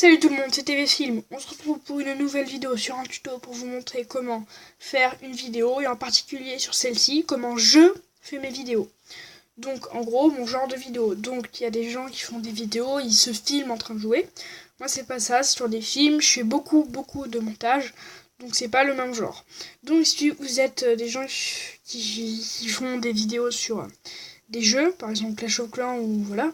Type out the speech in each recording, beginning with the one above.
Salut tout le monde, c'est TV Film. On se retrouve pour une nouvelle vidéo sur un tuto pour vous montrer comment faire une vidéo et en particulier sur celle-ci, comment je fais mes vidéos. Donc en gros, mon genre de vidéo. Donc il y a des gens qui font des vidéos, ils se filment en train de jouer. Moi c'est pas ça, c'est sur des films, je fais beaucoup de montage. Donc c'est pas le même genre. Donc si vous êtes des gens qui font des vidéos sur des jeux, par exemple Clash of Clans ou voilà,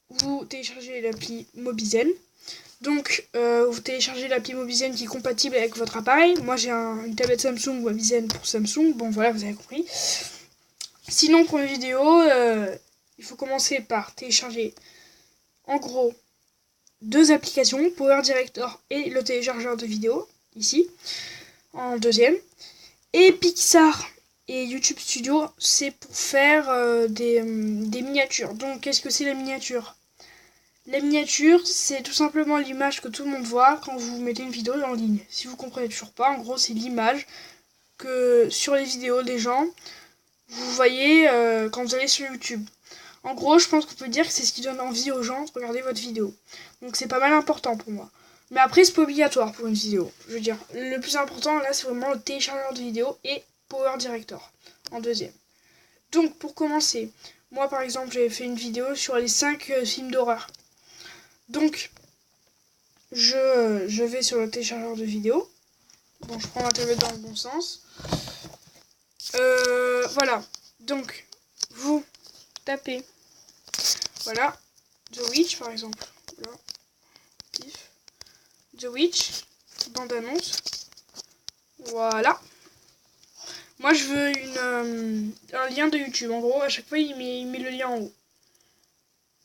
vous téléchargez l'appli Mobizen. Donc, vous téléchargez l'appli Mobizen qui est compatible avec votre appareil. Moi, j'ai une tablette Samsung, Mobizen pour Samsung. Bon, voilà, vous avez compris. Sinon, pour une vidéo, il faut commencer par télécharger, en gros, deux applications, Power Director et le téléchargeur de vidéo, ici, en deuxième. Et Pixar et YouTube Studio, c'est pour faire des miniatures. Donc, qu'est-ce que c'est la miniature ? La miniature, c'est tout simplement l'image que tout le monde voit quand vous mettez une vidéo en ligne. Si vous comprenez toujours pas, en gros, c'est l'image que sur les vidéos des gens, vous voyez quand vous allez sur YouTube. En gros, je pense qu'on peut dire que c'est ce qui donne envie aux gens de regarder votre vidéo. Donc c'est pas mal important pour moi. Mais après, c'est pas obligatoire pour une vidéo. Je veux dire, le plus important là, c'est vraiment le téléchargeur de vidéo et Power Director en deuxième. Donc pour commencer, moi par exemple, j'avais fait une vidéo sur les 5 films d'horreur. Donc, je vais sur le téléchargeur de vidéo. Bon, je prends ma tablette dans le bon sens. Voilà. Donc, vous tapez. Voilà. The Witch, par exemple. Là. Pif. The Witch. Bande annonce. Voilà. Moi, je veux un lien de YouTube. En gros, à chaque fois, il met le lien en haut.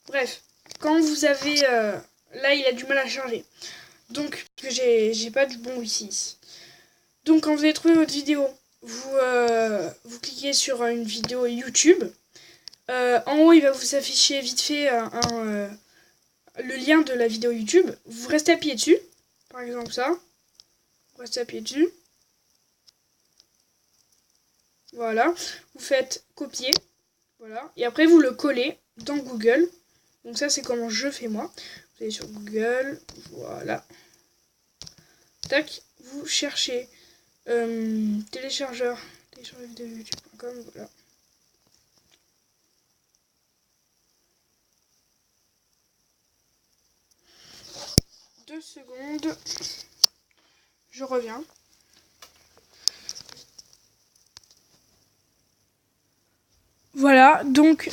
Bref. Quand vous avez... là, il a du mal à charger. Donc, j'ai pas du bon wifi. Donc, quand vous avez trouvé votre vidéo, vous cliquez sur une vidéo YouTube. En haut, il va vous afficher vite fait le lien de la vidéo YouTube. Vous restez appuyé dessus. Par exemple, ça. Vous restez appuyé dessus. Voilà. Vous faites copier. Voilà. Et après, vous le collez dans Google. Donc ça, c'est comment je fais moi. Vous allez sur Google, voilà. Tac, vous cherchez téléchargeur vidéo youtube.com, voilà. Deux secondes, je reviens. Voilà, donc,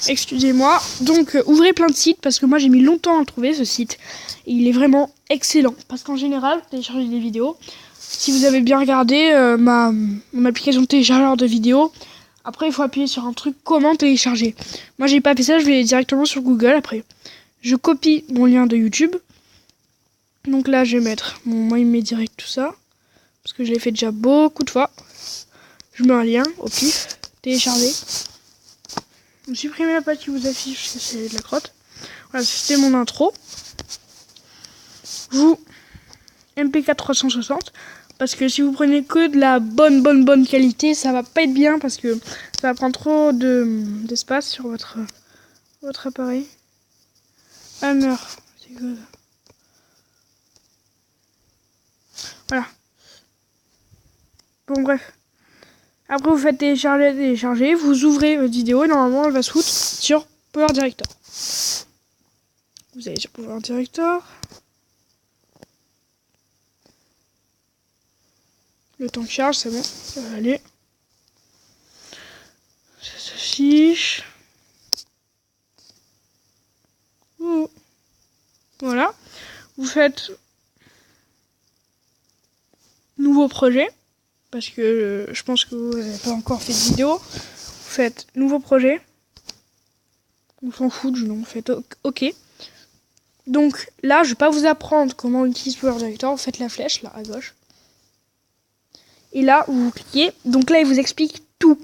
excusez-moi. Donc, ouvrez plein de sites, parce que moi, j'ai mis longtemps à le trouver, ce site. Et il est vraiment excellent. Parce qu'en général, télécharger des vidéos, si vous avez bien regardé mon application de téléchargeur de vidéos, après, il faut appuyer sur un truc, comment télécharger. Moi, j'ai pas fait ça, je vais directement sur Google, après. Je copie mon lien de YouTube. Donc là, je vais mettre mon email direct, tout ça. Parce que je l'ai fait déjà beaucoup de fois. Je mets un lien, au pif. Télécharger. Vous supprimez la page qui vous affiche parce que c'est de la crotte. Voilà, c'était mon intro. Vous MP4 360 parce que si vous prenez que de la bonne qualité, ça va pas être bien parce que ça va prendre trop d'espace sur votre appareil. Hammer, c'est quoi ça? Voilà. Bon bref. Après, vous faites télécharger, vous ouvrez votre vidéo et normalement, elle va se foutre sur Power Director. Vous allez sur Power Director. Le temps de charge, c'est bon, ça va aller. Ça s'affiche. Voilà. Vous faites nouveau projet. Parce que je pense que vous n'avez pas encore fait de vidéo. Vous faites nouveau projet. On s'en fout du nom. Vous faites OK. Donc là, je ne vais pas vous apprendre comment on utilise Power Director. Vous faites la flèche là à gauche. Et là, vous cliquez. Donc là, il vous explique tout.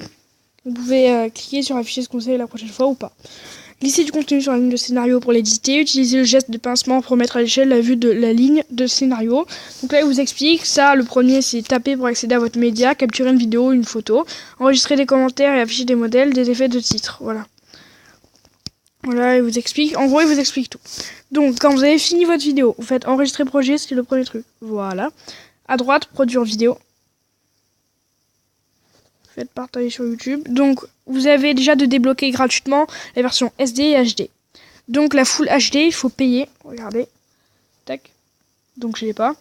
Vous pouvez cliquer sur afficher ce conseil la prochaine fois ou pas. Glisser du contenu sur la ligne de scénario pour l'éditer. Utiliser le geste de pincement pour mettre à l'échelle la vue de la ligne de scénario. Donc là, il vous explique ça. Le premier, c'est taper pour accéder à votre média, capturer une vidéo, une photo, enregistrer des commentaires et afficher des modèles, des effets de titre. Voilà. Voilà, il vous explique. En gros, il vous explique tout. Donc, quand vous avez fini votre vidéo, vous faites enregistrer projet, c'est le premier truc. Voilà. À droite, produire vidéo. Faites partager sur YouTube. Donc, vous avez déjà de débloquer gratuitement la version SD et HD. Donc, la full HD, il faut payer. Regardez. Tac. Donc, je l'ai pas.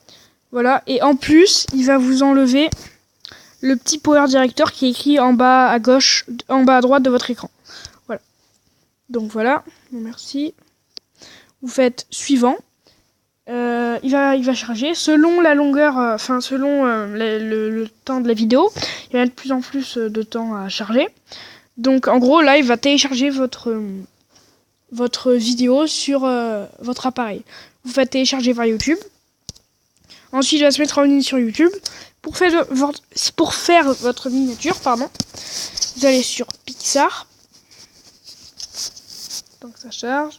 Voilà. Et en plus, il va vous enlever le petit Power Director qui est écrit en bas à gauche, en bas à droite de votre écran. Voilà. Donc, voilà. Bon, merci. Vous faites suivant. Il va charger selon la longueur, selon le temps de la vidéo. Il va mettre de plus en plus de temps à charger. Donc en gros là il va télécharger votre vidéo sur votre appareil. Vous faites télécharger par YouTube. Ensuite il va se mettre en ligne sur YouTube. Pour faire votre miniature, pardon, vous allez sur Pixar. Donc ça charge.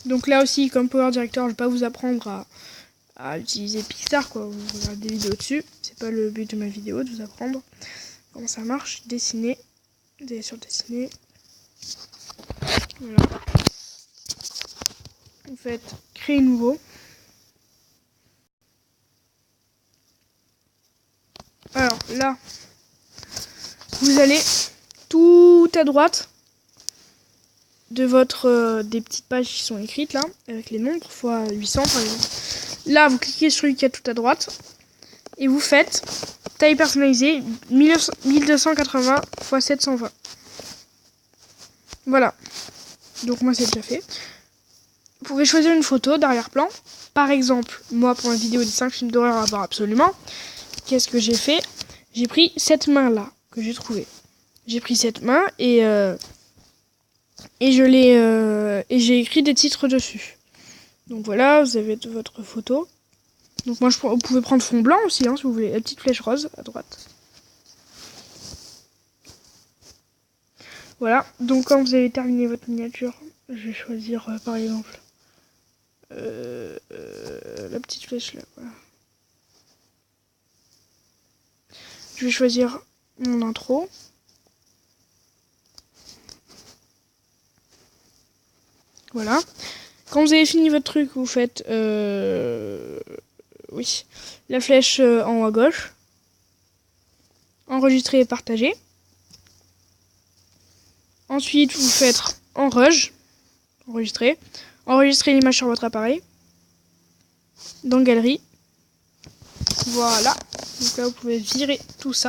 Donc là aussi, comme Power Director, je vais pas vous apprendre à utiliser Pixar, quoi. Vous regardez des vidéos dessus. C'est pas le but de ma vidéo, de vous apprendre comment ça marche. Dessiner. Vous allez sur dessiner. Voilà. Vous faites créer nouveau. Alors là, vous allez tout à droite de votre des petites pages qui sont écrites là, avec les nombres, fois 800 par exemple. Là, vous cliquez sur celui qui est tout à droite et vous faites taille personnalisée 1280 x 720. Voilà. Donc moi c'est déjà fait. Vous pouvez choisir une photo d'arrière-plan. Par exemple, moi pour ma vidéo des 5 films d'horreur à voir absolument, qu'est-ce que j'ai fait? J'ai pris cette main là que j'ai trouvée. J'ai pris cette main et j'ai écrit des titres dessus. Donc voilà, vous avez votre photo. Donc moi vous pouvez prendre fond blanc aussi hein, si vous voulez, la petite flèche rose à droite. Voilà, donc quand vous avez terminé votre miniature, je vais choisir par exemple la petite flèche là. Voilà. Je vais choisir mon intro. Voilà. Quand vous avez fini votre truc, vous faites oui, la flèche en haut à gauche. Enregistrer et partager. Ensuite, vous faites enregistrer. Enregistrer l'image sur votre appareil. Dans Galerie. Voilà. Donc là, vous pouvez virer tout ça.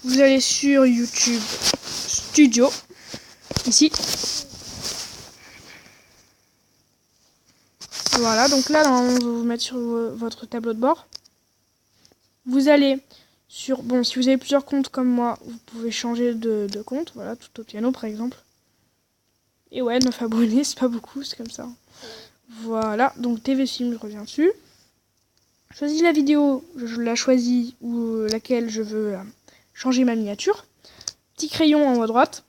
Vous allez sur YouTube Studio. Ici. Voilà, donc là, on va vous mettre sur votre tableau de bord. Vous allez sur... Bon, si vous avez plusieurs comptes comme moi, vous pouvez changer de compte. Voilà, tout au piano, par exemple. Et ouais, 9 abonnés, c'est pas beaucoup, c'est comme ça. Voilà, donc TV Film, je reviens dessus. Je choisis la vidéo, je la choisis ou laquelle je veux changer ma miniature. Petit crayon en haut à droite.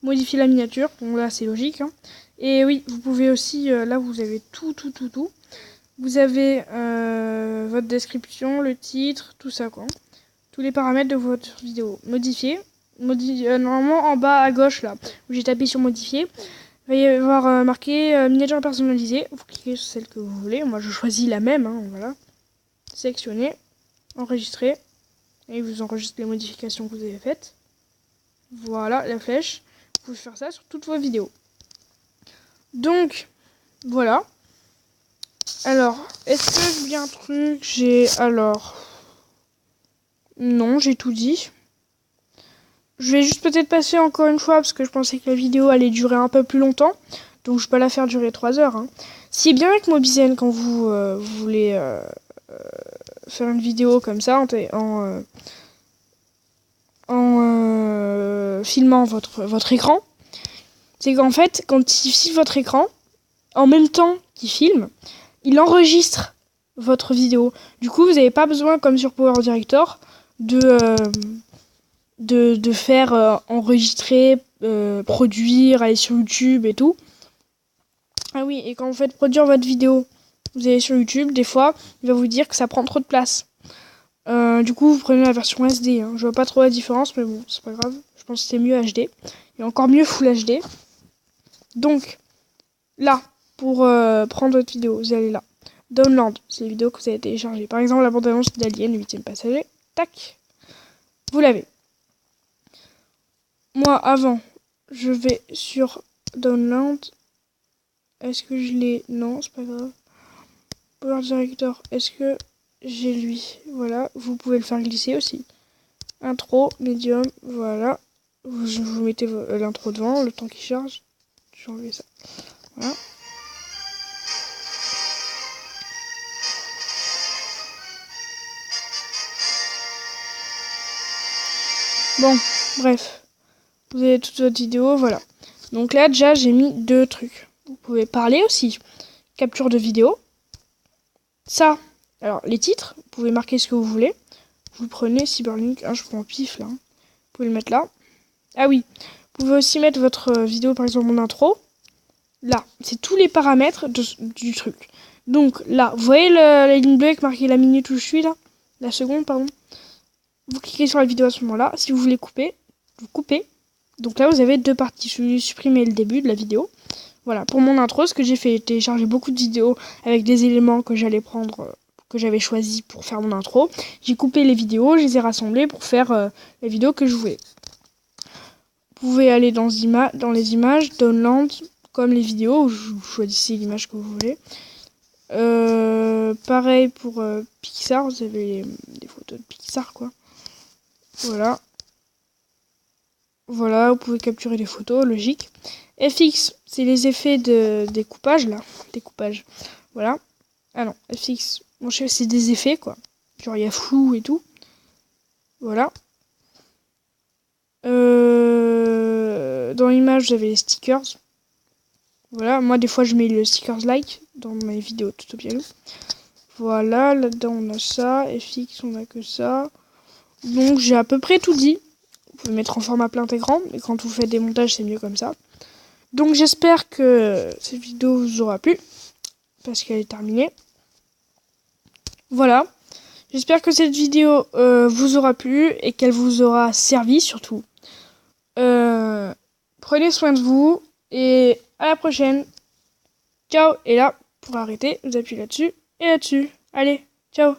Modifier la miniature, bon là c'est logique. Hein. Et oui, vous pouvez aussi, là vous avez tout. Vous avez votre description, le titre, tout ça quoi. Tous les paramètres de votre vidéo. Modifier. Normalement en bas à gauche là, où j'ai tapé sur modifier. Il va y avoir marqué miniature personnalisée. Vous cliquez sur celle que vous voulez. Moi je choisis la même, hein, voilà. Sélectionner, enregistrer. Et vous enregistrez les modifications que vous avez faites. Voilà la flèche. Vous pouvez faire ça sur toutes vos vidéos. Donc, voilà. Alors, est-ce que j'ai un truc? Non, j'ai tout dit. Je vais juste peut-être passer encore une fois, parce que je pensais que la vidéo allait durer un peu plus longtemps. Donc, je vais pas la faire durer 3 heures. Hein. Ce qui est bien avec Mobizen, quand vous voulez faire une vidéo comme ça, en filmant votre écran, c'est qu'en fait, quand il filme votre écran, en même temps qu'il filme, il enregistre votre vidéo. Du coup, vous n'avez pas besoin, comme sur Power Director, de faire enregistrer, produire, aller sur YouTube et tout. Ah oui, et quand vous faites produire votre vidéo, vous allez sur YouTube, des fois, il va vous dire que ça prend trop de place. Du coup, vous prenez la version SD. Hein. Je vois pas trop la différence, mais bon, c'est pas grave. Je pense que c'est mieux HD. Et encore mieux Full HD. Donc, là, pour prendre votre vidéo, vous allez là. Download, c'est les vidéos que vous avez téléchargées. Par exemple, la bande-annonce d'Alien, le 8e passager. Tac. Vous l'avez. Moi, avant, je vais sur Download. Est-ce que je l'ai? Non, c'est pas grave. Power Director, est-ce que j'ai lui? Voilà, vous pouvez le faire glisser aussi. Intro, médium, voilà. Vous mettez l'intro devant, le temps qu'il charge. Je vais enlever ça. Voilà. Bon, bref. Vous avez toute votre vidéo, voilà. Donc là, déjà, j'ai mis 2 trucs. Vous pouvez parler aussi. Capture de vidéo. Ça, alors, les titres, vous pouvez marquer ce que vous voulez. Vous prenez Cyberlink, je prends pif, là. Vous pouvez le mettre là. Ah oui, vous pouvez aussi mettre votre vidéo, par exemple, mon intro. Là, c'est tous les paramètres du truc. Donc là, vous voyez la ligne bleue avec marqué la minute où je suis, là? La seconde, pardon. Vous cliquez sur la vidéo à ce moment-là. Si vous voulez couper, vous coupez. Donc là, vous avez 2 parties. Je vais supprimer le début de la vidéo. Voilà, pour mon intro, ce que j'ai fait, j'ai téléchargé beaucoup de vidéos avec des éléments que j'allais prendre, que j'avais choisi pour faire mon intro. J'ai coupé les vidéos, je les ai rassemblées pour faire les vidéos que je voulais. Vous pouvez aller dans les images, download, comme les vidéos, vous choisissez l'image que vous voulez. Pareil pour Pixar, vous avez des photos de Pixar, quoi. Voilà. Voilà, vous pouvez capturer les photos, logique. FX, c'est les effets de découpage, là. Découpage. Voilà. Ah non, FX, bon, c'est des effets, quoi. Genre, il y a flou et tout. Voilà. Dans l'image, vous avez les stickers. Voilà, moi, des fois, je mets le stickers like dans mes vidéos Tutopiano. Voilà, là-dedans, on a ça. FX, on a que ça. Donc, j'ai à peu près tout dit. Vous pouvez mettre en format plein écran, mais quand vous faites des montages, c'est mieux comme ça. Donc j'espère que cette vidéo vous aura plu, parce qu'elle est terminée. Voilà. J'espère que cette vidéo vous aura plu et qu'elle vous aura servi surtout. Prenez soin de vous et à la prochaine. Ciao. Et là, pour arrêter, vous appuyez là-dessus et là-dessus. Allez, ciao.